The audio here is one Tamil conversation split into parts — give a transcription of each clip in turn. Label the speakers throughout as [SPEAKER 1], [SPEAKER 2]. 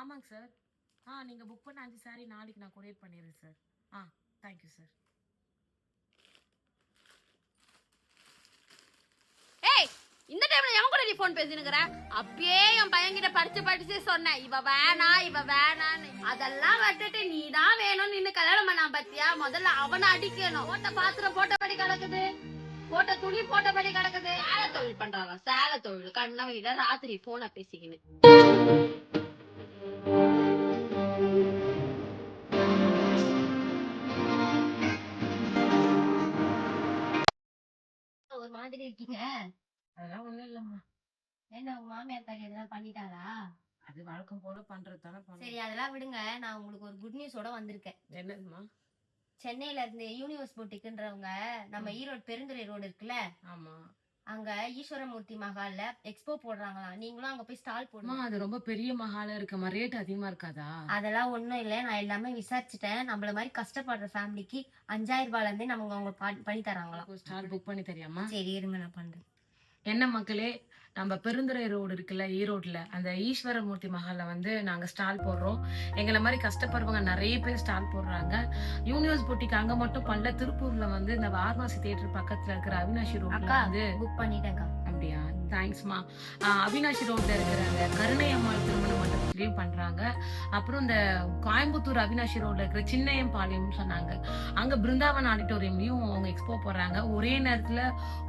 [SPEAKER 1] ஆமாங்க சார். நீங்க புக் பண்ண 5 சாரி நாளைக்கு நான் கொரியர் பண்ணிடுறேன் சார். Thank you sir.
[SPEAKER 2] ஏய், இந்த டைம்ல எவன் கூட நீ போன் பேசினுக்குற? அப்பயே என் பையன்கிட்ட படிச்சு சொன்னேன், இவ வேணான்னு. அதெல்லாம் விட்டுட்டு நீ தான் வேணும்னு நின்னு கல்யாணம் பண்ணா பத்தியா? முதல்ல அவனை அடிக்கணும். போட்ட பாத்திரம் போட்டபடி கிடக்குது, போட்ட துணி போட்டபடி கிடக்குது. சேலை தொழில் பண்றாங்க, சேலை தொழில். கண்ண விட ராத்திரி போன பேசிக்கின்னு ஒரு மாதிரி இருக்கீங்க.
[SPEAKER 1] அதெல்லாம் ஒண்ணும் இல்லம்மா.
[SPEAKER 2] என்ன உங்க மாமியார் தாடி எதனா பண்ணிட்டாளா?
[SPEAKER 1] அது வழக்கம் போல பண்றது தானே
[SPEAKER 2] சரி,
[SPEAKER 1] பண்ணும்.
[SPEAKER 2] அதெல்லாம் விடுங்க. நான் உங்களுக்கு ஒரு குட் நியூஸோட வந்திருக்கேன்.
[SPEAKER 1] என்னதுமா?
[SPEAKER 2] சென்னையில இருந்து யூனிவர்ஸ் பொட்டிக்குன்றவங்க நம்ம ஈரோடு பெருந்துறை ரோடு இருக்குல்ல,
[SPEAKER 1] ஆமா.
[SPEAKER 2] அங்க ஈஸ்வரமூர்த்தி மஹால்ல எக்ஸ்போ போடுறாங்களாம். நீங்களும் அங்க போய் ஸ்டால்
[SPEAKER 1] அம்மா,
[SPEAKER 2] போடுங்க.
[SPEAKER 1] அது ரொம்ப பெரிய மஹாலா இருக்குமா? ரேட் அதிகமா இருக்காதா?
[SPEAKER 2] அதெல்லாம் ஒண்ணும் இல்ல, நான் எல்லாமே விசாரிச்சுட்டேன். நம்மள மாதிரி கஷ்டப்படுற ஃபேமிலிக்கு 5000 ரூபாயில இருந்தே நமக்கு அவங்க பண்ணி தராங்களாம்.
[SPEAKER 1] ஸ்டால் புக் பண்ணி தெரியாமா?
[SPEAKER 2] சரி இருங்க, நான் பண்றேன்.
[SPEAKER 1] என்ன மக்களே, நம்ம பெருந்துறை ரோடு இருக்குல்ல ஈரோட்ல, அந்த ஈஸ்வரமூர்த்தி மஹால்ல வந்து நாங்க ஸ்டால் போடுறோம். எங்களை மாதிரி கஷ்டப்படுறவங்க நிறைய பேர் ஸ்டால் போடுறாங்க. யூனிவர்ஸ் பொட்டிக்கு அங்க மட்டும் பண்ணல, திருப்பூர்ல வந்து இந்த வாரணாசி தியேட்டர் பக்கத்துல இருக்கிற அவினாஷி ரோட்ல
[SPEAKER 2] அக்கா
[SPEAKER 1] வந்து.
[SPEAKER 2] புக் பண்ணிட்டேன்க்கா.
[SPEAKER 1] அப்படியா? தேங்க்ஸ்மா. அவினாஷி ரோட்ல இருக்கிற அந்த கருணை அம்மாள் திருமண மண்டபத்திலயும் பண்றாங்க. அப்புறம் இந்த கோயம்புத்தூர் அவினாஷி ரோட்ல இருக்கிற சின்னையம்பாளையம் சொன்னாங்க, அங்க பிருந்தாவன் ஆடிட்டோரியம்லயும் அவங்க எக்ஸ்போ போடுறாங்க. ஒரே நேரத்துல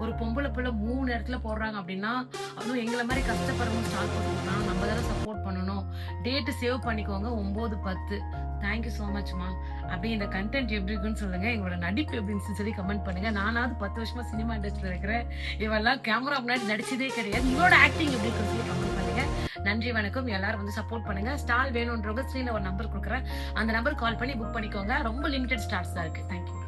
[SPEAKER 1] ஒரு பொம்பளை பிள்ளை 3 இடத்துல போடுறாங்க அப்படின்னா, அதுவும் எங்களை மாதிரி கஷ்டப்படுறவங்க ஸ்டால் போட்டுருக்காங்க. நம்ம தானே சப்போர்ட் பண்ணணும். டேட்டு சேவ் பண்ணிக்கோங்க, 9/10. தேங்க்யூ ஸோ மச்மா. அப்படியே இந்த கண்டென்ட் எப்படி இருக்குன்னு சொல்லுங்க, எங்களோட நடிப்பு எப்படின்னு சொல்லி கமெண்ட் பண்ணுங்க. நானாவது 10 வருஷமா சினிமா இண்டஸ்ட்ரியில் இருக்கிறேன், இவெல்லாம் கேமரா முன்னாடி நடிச்சதே கிடையாது. இவரோட ஆக்டிங் எப்படி இருக்குன்னு சொல்லி கமெண்ட் பண்ணுங்க. நன்றி, வணக்கம். எல்லாரும் வந்து சப்போர்ட் பண்ணுங்க. ஸ்டால் வேணும்ன்றவங்க ஸ்க்ரீன்ல ஒரு நம்பர் கொடுக்குறேன், அந்த நம்பர் கால் பண்ணி புக் பண்ணிக்கோங்க. ரொம்ப லிமிடெட் ஸ்டார்ஸ் தான் இருக்கு. தேங்க்யூ.